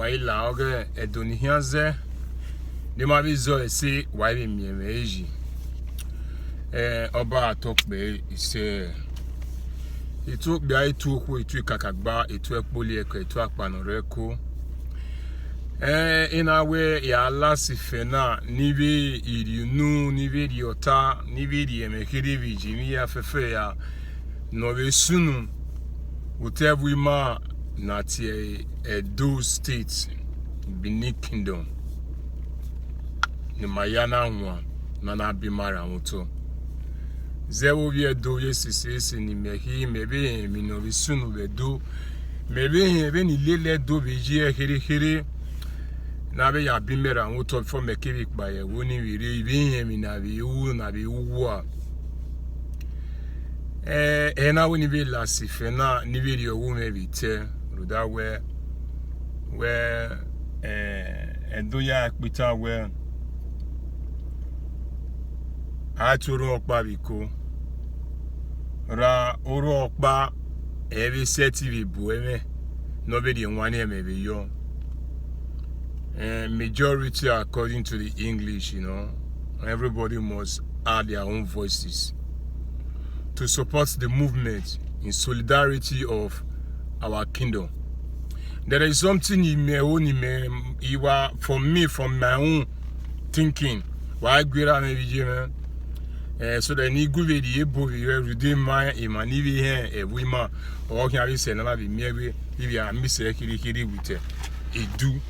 Waila oge edonihianze de ma bi zo esi wa bi miemeji oba atokpe ise itu bia itu okwu itu kakagba itu ekpoli eko itu akpanoreko inawe ya lasife na nibi iriunu nibi riota nibi riemekiri vijimi ya fefe ya novesunu utevu ima na tie Edo State Benin Kingdom ni mayana nwa na na bimara muto zewo bi Edo yesisi ni mehi mebe mi no bisunu bedo mebe be ni lele do beji here na be ya bimera muto for mekebi gba ye woni wire ibe mi na bi wu na bi wu a na woni be lasife na ni be ri owu me bi te that where Edo ya akpita where aturu okpa biko ra oru okpa every seti bu eme nobody nwane emebe yo majority according to the English, you know, everybody must add their own voices to support the movement in solidarity of our kingdom. There is something in my own, for me, from my own thinking. Why greater man? So the nigu be the able to redeem my imanivi here, a woman, or can I say, never be maybe if you are missing kiri with a do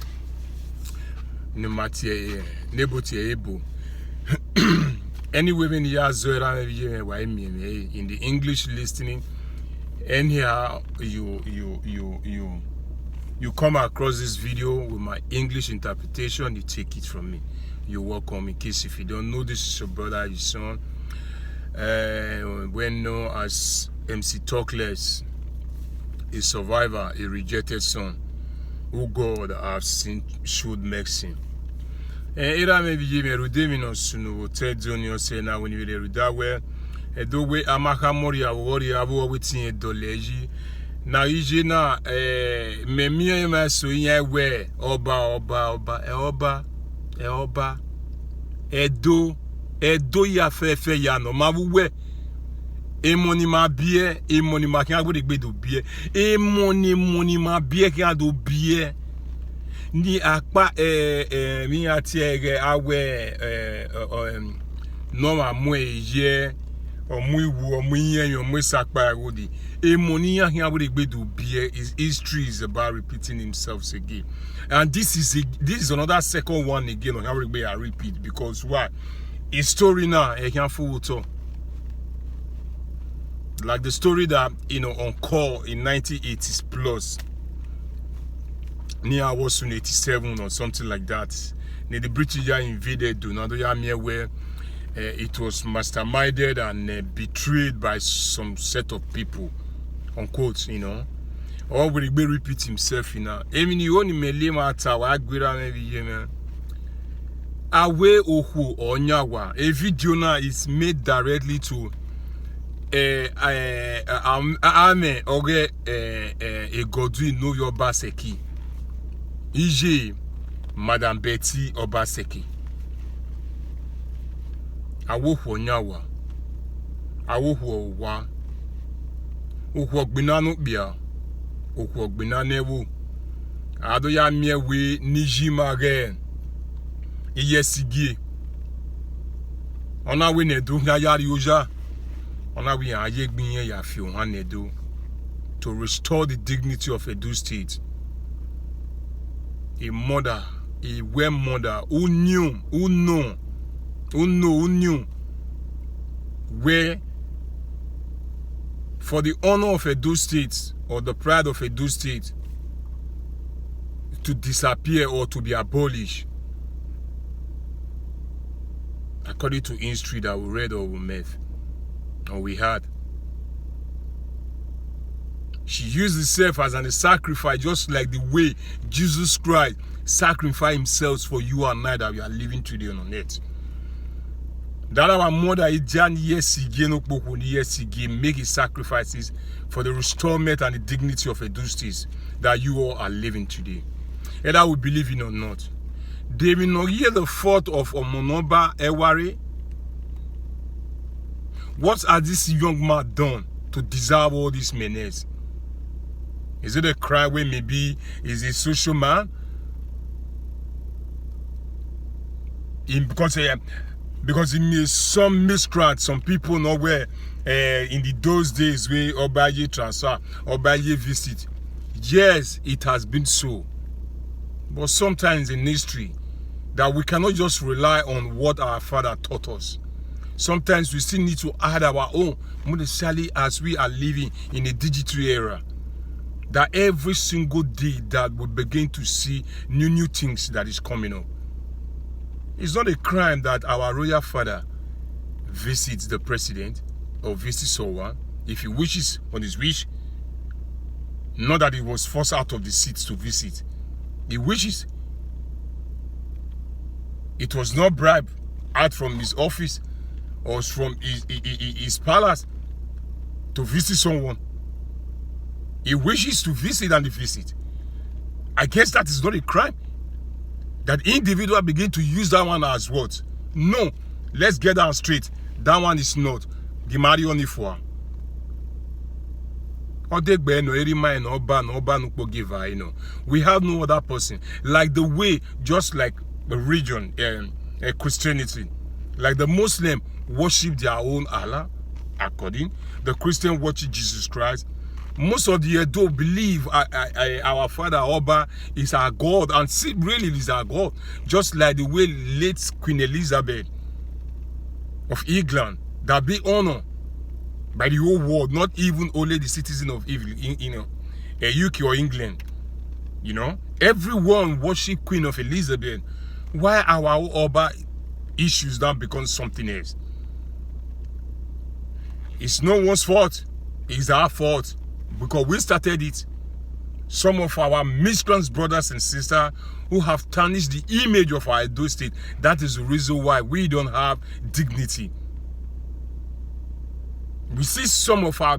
no matter neboti able. Anyway, when you are Zoran, why me in the English listening. And here you come across this video with my English interpretation, you take it from me. You're welcome. In case if you don't know, this is your brother, your son, well known as MC Talkless, a survivor, a rejected son, who God has seen should make sin. Era maybe you may redeem us no Ted Junior say now when you read that way. Edo we amaka mori awori abu wetin edoleji na ije na memie ma so yen we oba edo ya fefe ya no ma we emoni ma bie emoni ma kan agbo de gbedo bie emoni ma bie kan do bie ni apa mi ati awe no ma mo eje his history is about repeating himself again, and this is another second one again on how I repeat, because why his story now I can't fool to like the story that on call in 1980s plus near was in 87 or something like that. The British invaded Donado where it was masterminded and betrayed by some set of people, unquote, or will he repeat himself, I mean, you only may lay my tower, I agree on every year, man. Away Ohu or Nyawa, a video now is made directly to Ame Oge a Godwin Noyo Baseki, EJ Madame Betty Obaseki. Awohu Nyawa, Awohu Wa, Uhu Binano Bia, Uhu Binanewu, Adoya Miewe, Nijima again, Iyesigi, Ona Winedu, Nayari Uja, Ona we are Yegbin Yafiu, Hanedu, to restore the dignity of Edo State. A mother, a well mother, who knew where for the honor of Edo State or the pride of Edo State to disappear or to be abolished, according to history that we read or we met or we had, she used herself as a sacrifice, just like the way Jesus Christ sacrificed himself for you and I that we are living today on earth. That our mother make his sacrifices for the restorement and the dignity of Edo State that you all are living today. either we believe in or not. They will not hear the fault of Omonoba Eware. What has this young man done to deserve all this menace? Is it a crime where maybe he's a social man? Because he made some miscreants, some people nowhere in those days where Obaye transfer, Obaye visit. Yes, it has been so. But sometimes in history, that we cannot just rely on what our father taught us. Sometimes we still need to add our own, more especially as we are living in a digital era. That every single day that we begin to see new things that is coming up. It's not a crime that our royal father visits the president or visits someone if he wishes on his wish. Not that he was forced out of the seat to visit. He wishes. It was not bribed out from his office or from his palace to visit someone. He wishes to visit and he visit. I guess that is not a crime. That individual begin to use that one as what? No. Let's get down straight. That one is not. The Mario Nifua. We have no other person. Like the way, just like the region, Christianity, like the Muslim worship their own Allah, according the Christian worship Jesus Christ. Most of the Edo believe our father Oba is our God, and see, really is our God. Just like the way late Queen Elizabeth of England, that be honored by the whole world, not even only the citizen of UK or England. You know, everyone worship Queen of Elizabeth. Why our Oba issues that becomes something else? It's no one's fault. It's our fault. Because we started it. Some of our miscreants, brothers and sisters, who have tarnished the image of our Edo state. That is the reason why we don't have dignity. We see some of our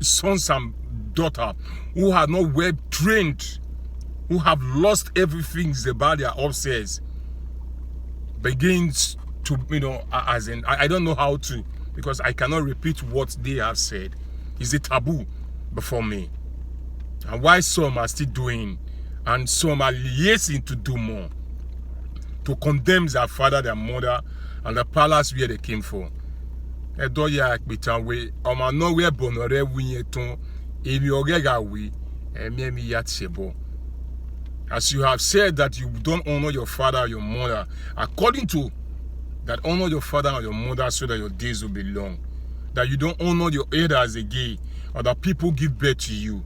sons and daughters who are not well trained, who have lost everything about their upstairs, begins to, as in, I don't know how to, because I cannot repeat what they have said. It's a taboo before me. And why some are still doing, and some are liaising to do more, to condemn their father, their mother, and the palace where they came from. As you have said that you don't honor your father or your mother, according to that, honor your father and your mother so that your days will be long. That you don't honor your elders again, or that people give birth to you.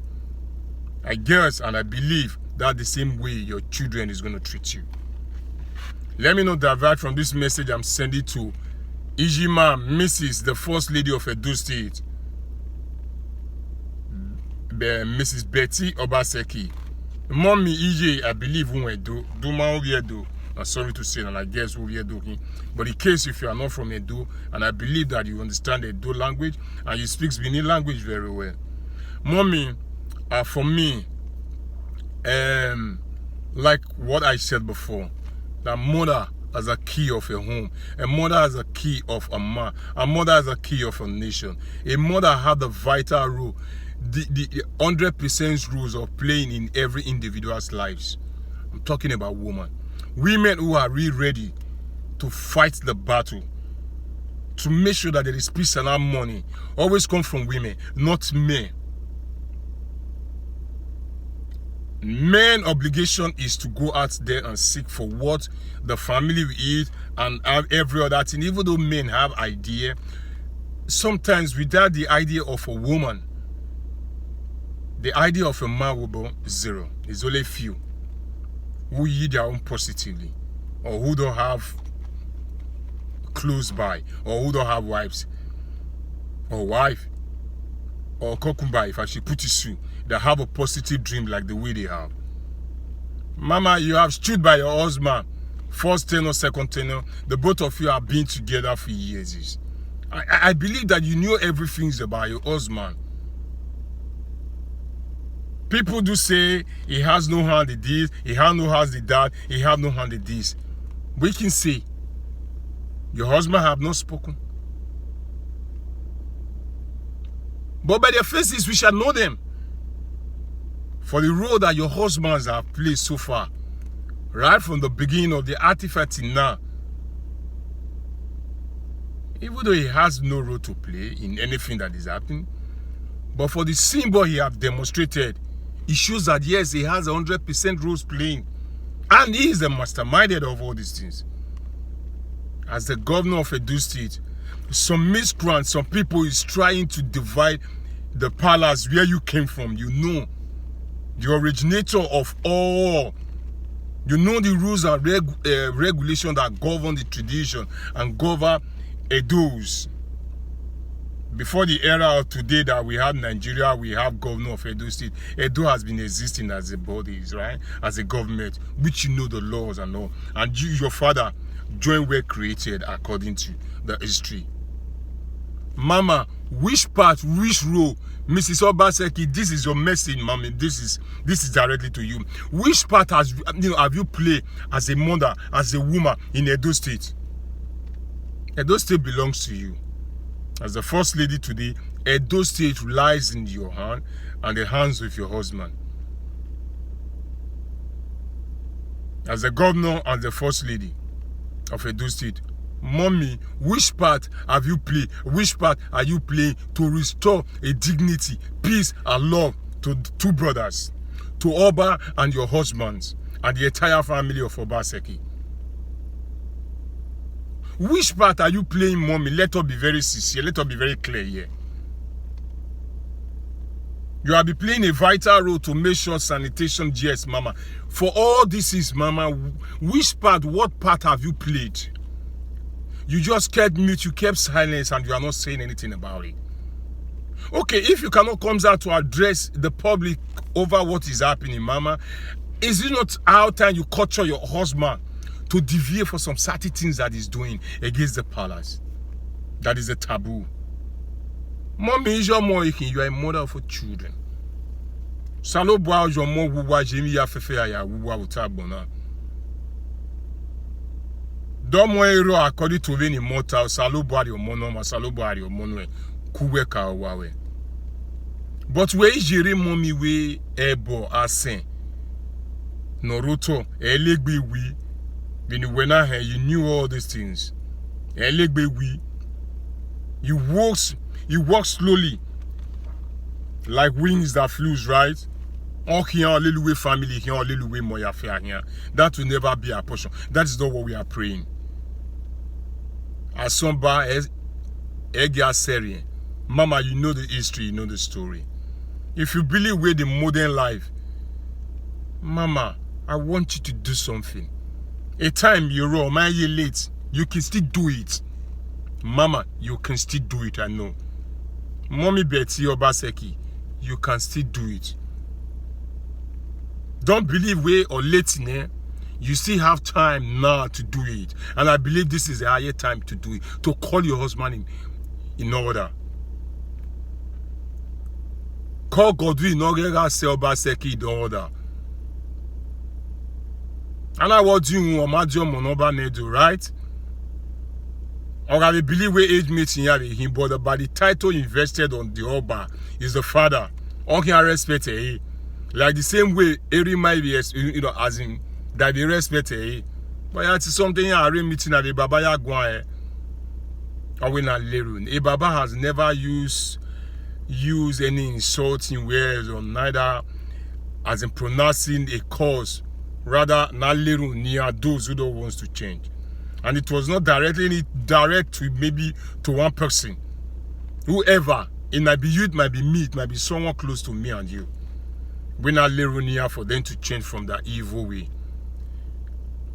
I guess and I believe that the same way your children is going to treat you. Let me not divert from this message I'm sending to Ijima, Mrs. the First Lady of Edo State, Mrs. Betty Obaseki. Mommy EJ, I believe who Edo, Duma Edo. I'm sorry to say, and I guess who Edo. But in case if you are not from Edo, and I believe that you understand the Edo language and you speak Benin language very well. Mommy, for me, like what I said before, that mother as a key of a home, a mother as a key of a man, a mother as a key of a nation. A mother had the vital role, the 100% rules of playing in every individual's lives. I'm talking about women. Women who are really ready to fight the battle, to make sure that there is peace and harmony, always come from women, not men. Men obligation is to go out there and seek for what the family will eat and have every other thing. Even though men have idea, sometimes without the idea of a woman, the idea of a man will be zero. It's only few who eat their own positively, or who don't have close by, or who don't have wives, or wife, or kokumba, if I should put it so, that have a positive dream like the way they have. Mama, you have stood by your husband, first tenor, second tenor. The both of you have been together for years. I believe that you knew everything about your husband. People do say he has no hand in this, he has no hand in that, he has no hand in this. We can say, your husband have not spoken. But by their faces we shall know them. For the role that your husbands have played so far, right from the beginning of the artifact till now, even though he has no role to play in anything that is happening, but for the symbol he have demonstrated, it shows that yes, he has 100% roles playing. And he is the masterminded of all these things. As the governor of Edo State, some miscreants, some people is trying to divide the palace where you came from. You know, the originator of all. You know the rules and regulations that govern the tradition and govern Edos. Before the era of today that we have Nigeria, we have governor of Edo State. Edo has been existing as a body, right? As a government, which you know the laws and all. And you, your father, joint were created according to the history. Mama, which part, which role, Mrs. Obaseki, this is your message, mommy. This is directly to you. Which part have you played as a mother, as a woman in Edo State? Edo State belongs to you. As the first lady today, Edo State lies in your hand and the hands of your husband. As the governor and the first lady of Edo State, mommy, which part have you played? Which part are you playing to restore a dignity, peace, and love to the two brothers, to Oba and your husbands, and the entire family of Obaseki? Which part are you playing, mommy? Let us be very sincere. Let us be very clear here. You have been playing a vital role to make sure sanitation, yes, mama. For all this is, mama, which part, what part have you played? You just kept mute, you kept silence, and you are not saying anything about it. Okay, if you cannot come out to address the public over what is happening, mama, is it not our time you culture your husband to deviate for some certain things that he's doing against the palace? That is a taboo. Mommy, is your mother, you are a mother of children. Salo boa your mom wuwa jemi ya fefe ya wuwa utabona. Don't worry, according to any mortal, salo boa your monoma, salo boa your monwe, kuwe ka wawe. But where is your mommy we ebo asen? Noroto, elegbe we. When you went out here, you knew all these things. Elegbe we. You walk slowly, like wings that flews, right? All here, little way family here, little way more affair here. That will never be our portion. That is not what we are praying. As somebody, Mama, you know the history, you know the story. If you believe we're the modern life, Mama, I want you to do something. A time you're wrong, man, you're late. You can still do it. Mama, you can still do it, I know. Mommy Betty Obaseki, you can still do it. Don't believe way or late in there. You still have time now to do it. And I believe this is a higher time to do it. To call your husband in order. Call Godwin in order to say Obaseki in order. And I was doing Omadio Monoba Nedo, right? Or I believe we age meeting him, but by the title invested on the Oba is the father. All can respect it. Like the same way every might be, as in that they respect it. But that's something I read meeting at the Baba Yagwa. Or when I learn. A Baba has never used any insulting words or neither as in pronouncing a cause. Rather, not little near those who don't want to change. And it was not directly direct to maybe to one person. Whoever, it might be you, it might be me, it might be someone close to me and you. We're not little near for them to change from that evil way.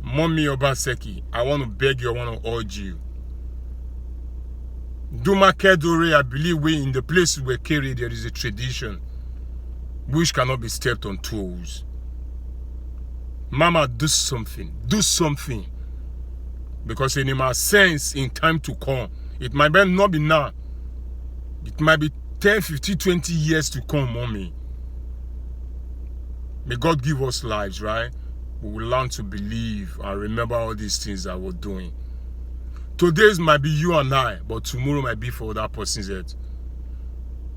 Mommy Obaseki, I want to beg you, I want to urge you. Duma Kedore, I believe we in the place where carried there is a tradition which cannot be stepped on toes. Mama, do something. Do something. Because in my sense, in time to come, it might not be now. It might be 10, 15, 20 years to come, mommy. May God give us lives, right? We will learn to believe and remember all these things that we're doing. Today's might be you and I, but tomorrow might be for that person's head.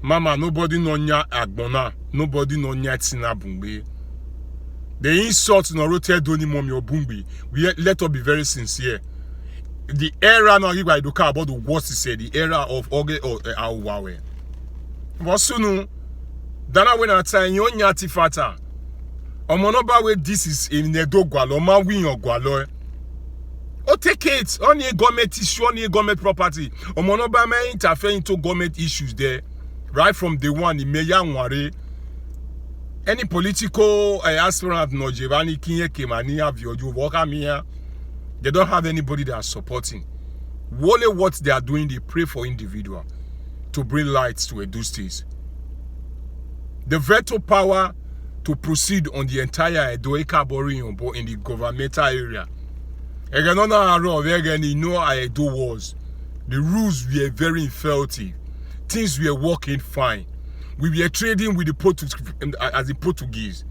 Mama, nobody know nya agbona, nobody know nya tina bungbe. The insult no rotate doni mom your bungbe. Let us be very sincere. The era now I do care about the worst he said, the era of Oge or Awawe. Wasunu Dana when I tell you nyati fata. Omonoba we this is in the dogwalo, ma win your gwalo. Oh, take it. Only government issue, only government property. Omonoba may interfere into government issues there. Right from day one, in Meyanware. Any political aspirant no Jevani Kinye Kemani have you Wakamia. They don't have anybody they are supporting. Only what they are doing, they pray for individual to bring lights to Edo State. The veto power to proceed on the entire Edo Ekabori in the governmental area. Again, on our road, again, you know how Edo was. The rules were very effective. Things were working fine. We were trading with the Portuguese.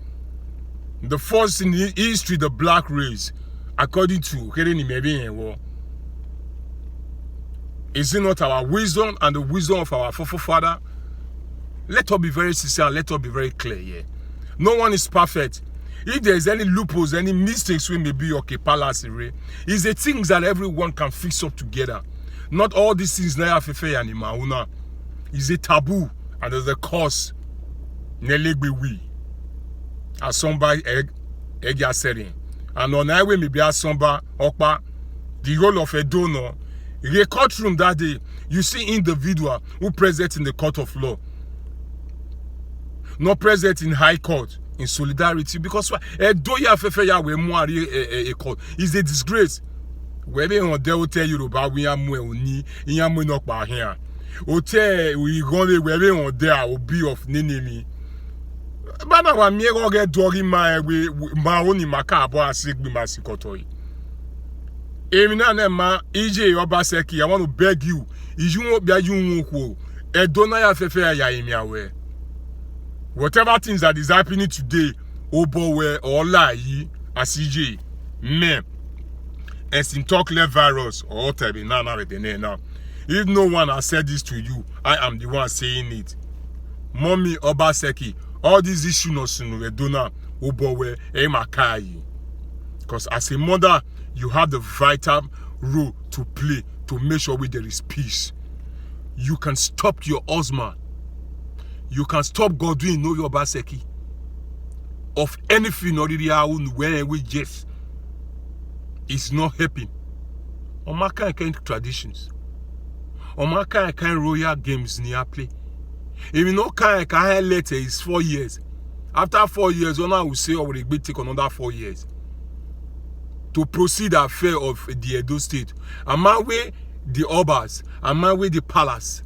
The first in history, the black race, according to is it not our wisdom and the wisdom of our forefather? Let us be very sincere, let us be very clear here. No one is perfect. If there is any loopholes, any mistakes we may be okay, palace is the things that everyone can fix up together. Not all these things na afefe and mauna. Is a taboo and there's a cause. Nelegbe we. As somebody egg setting. And on highway maybe as somebody okpa the role of a donor. The courtroom that day, you see individual who present in the court of law. Not present in high court. In solidarity, because is a disgrace. Whether on they tell you about we are not by here. Hotel we go where on there will be of Ninemi. But now I'm here get doggy my only macabre sigma massicotoi. Emina ma EJ Obaseki, I want to beg you. Is you won't be a young a donaya fefe ya imiawe. Whatever things that is happening today, Obowe or Lai, as CJ, me, and Syntoclea virus or now. If no one has said this to you, I am the one saying it. Mommy Obaseki, all these issues no sunu dona Obowe Makai. Because as a mother, you have the vital role to play to make sure there is peace. You can stop your asthma. You can stop Godwin no your baseki of anything already where we just it's not helping. On my kind traditions. On my kind royal games near play. If you know kind later is 4 years. After 4 years, I will say I will take another 4 years to proceed the affair of the Edo State. And my way the Obas, and my way the palace.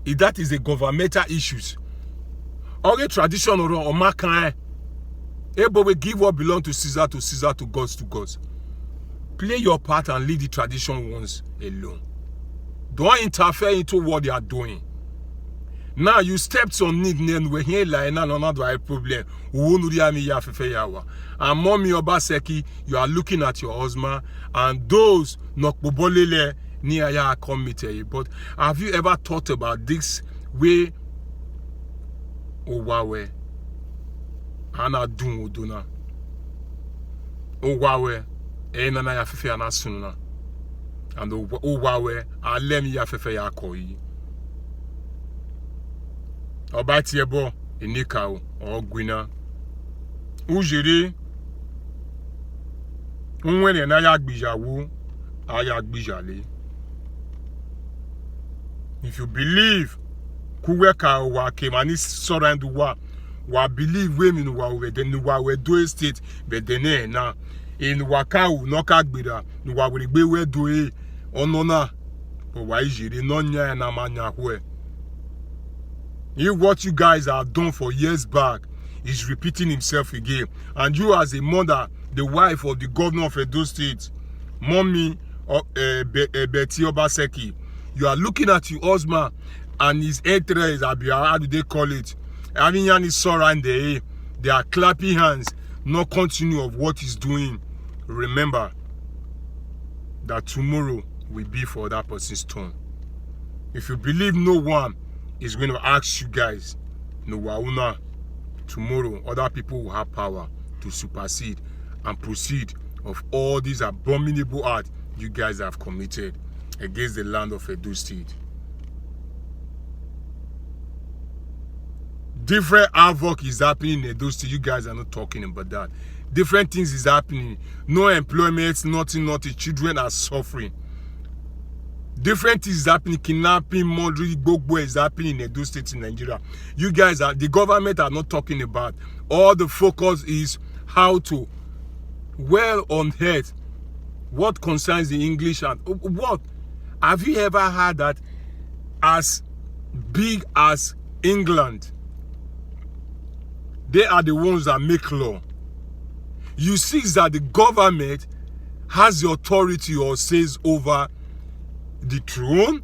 If that is the governmental issues. All the tradition or my kind, everybody give what belongs to Caesar, to gods. Play your part and leave the tradition ones alone. Don't interfere into what they are doing. Now you stepped on it, then we're here like another problem. And Mommy Obaseki, you are looking at your husband, and those nokbobolele near ya committee. But have you ever thought about this way? Owawe, ana dun oduna. Owawe, enana ya fefe anasunna. And owawe, alemi ya fefe ya koi. Obatiebo, inikao, ogwina. Ujiri, unwene na yagbijawu, ayagbijale. If you believe, kuweka wa kemani surround wa believe women wa then wa we do state but then na in wakau no kagbira wa we gbe we do onona but wa ijiri no nya na manya hwe. If what you guys have done for years back is repeating himself again, and you as a mother, the wife of the governor of Edo State, Mommy Betty Obaseki, you are looking at your husband and his interest, how do they call it? Having is surround there. they are clapping hands, not continue of what he's doing, remember that tomorrow will be for that person's turn. If you believe no one is going to ask you guys, no wauna, tomorrow other people will have power to supersede and proceed of all these abominable acts you guys have committed against the land of Edo State. Different havoc is happening in Edo State. You guys are not talking about that. Different things is happening. No employment, nothing. Children are suffering. Different things is happening. Kidnapping, murdering, gbogbo is happening in Edo State in Nigeria. You guys are, the government are not talking about. All the focus is how to well unearth what concerns the English and what. Have you ever heard that as big as England, they are the ones that make law? You see that the government has the authority or says over the throne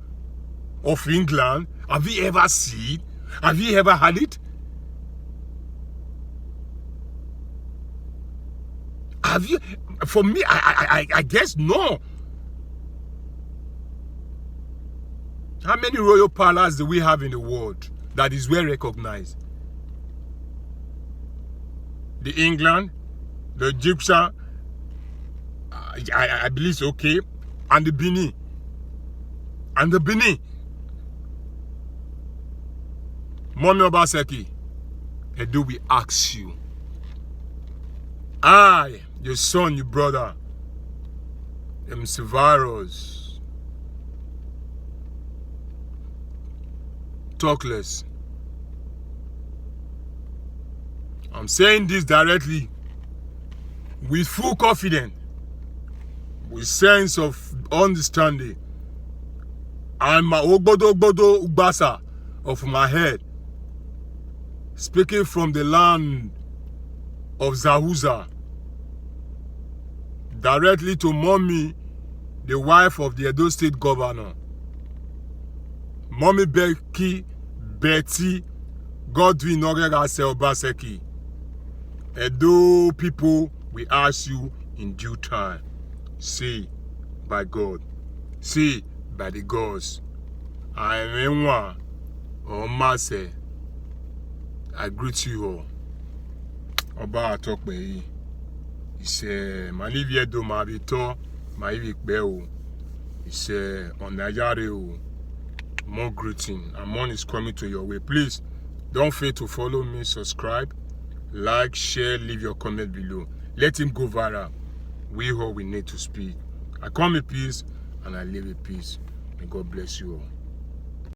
of England. Have you ever seen? Have you ever had it? Have you? For me, I guess no. How many royal palaces do we have in the world that is well recognized? The England, the Egyptian, I believe it's okay, and the Benin. And the Benin. Mommy Obaseki, Edo we ask you. I, your son, your brother, MC Virus, talk less. I'm saying this directly with full confidence, with sense of understanding, and my ogbodo ubasa of my head, speaking from the land of Zahuza, directly to Mommy, the wife of the Edo State governor. Mommy Betty Godwin Ogegase Obaseki. Edo people, we ask you in due time. Say by God. Say by the gods. I am one or Mase. I greet you all. Oba talk by it's Malivia do Mavito, Maivik Beo. It's on Najare. More greeting and more is coming to your way. Please don't fail to follow me, subscribe, like, share, leave your comment below. Let him go viral. We all we need to speak. I come in peace and I live in peace. May God bless you all.